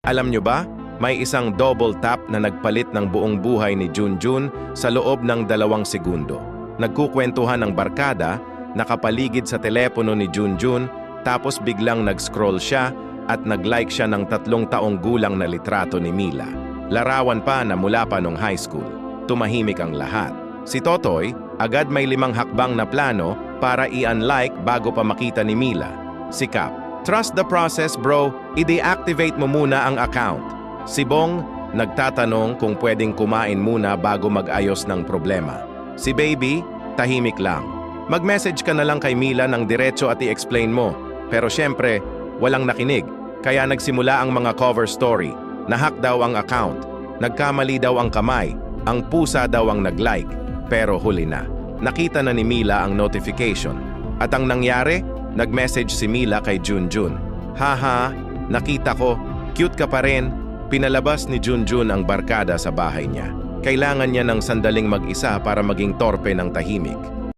Alam nyo ba, may isang double tap na nagpalit ng buong buhay ni Junjun sa loob ng 2 segundo. Nagkukwentuhan ng barkada, nakapaligid sa telepono ni Junjun, tapos biglang nag-scroll siya at nag-like siya ng 3 taong gulang na litrato ni Mila. Larawan pa na mula pa nung high school. Tumahimik ang lahat. Si Totoy, agad may 5 hakbang na plano para i-unlike bago pa makita ni Mila. Si Cap, trust the process bro, i-deactivate mo muna ang account. Si Bong, nagtatanong kung pwedeng kumain muna bago mag-ayos ng problema. Si Baby, tahimik lang. Mag-message ka na lang kay Mila ng diretso at i-explain mo. Pero syempre, walang nakinig. Kaya nagsimula ang mga cover story. Nahack daw ang account. Nagkamali daw ang kamay. Ang pusa daw ang nag-like. Pero huli na. Nakita na ni Mila ang notification. At ang nangyari, nag-message si Mila kay Junjun. Haha, nakita ko. Cute ka pa rin. Pinalabas ni Junjun ang barkada sa bahay niya. Kailangan niya ng sandaling mag-isa para maging torpe ng tahimik.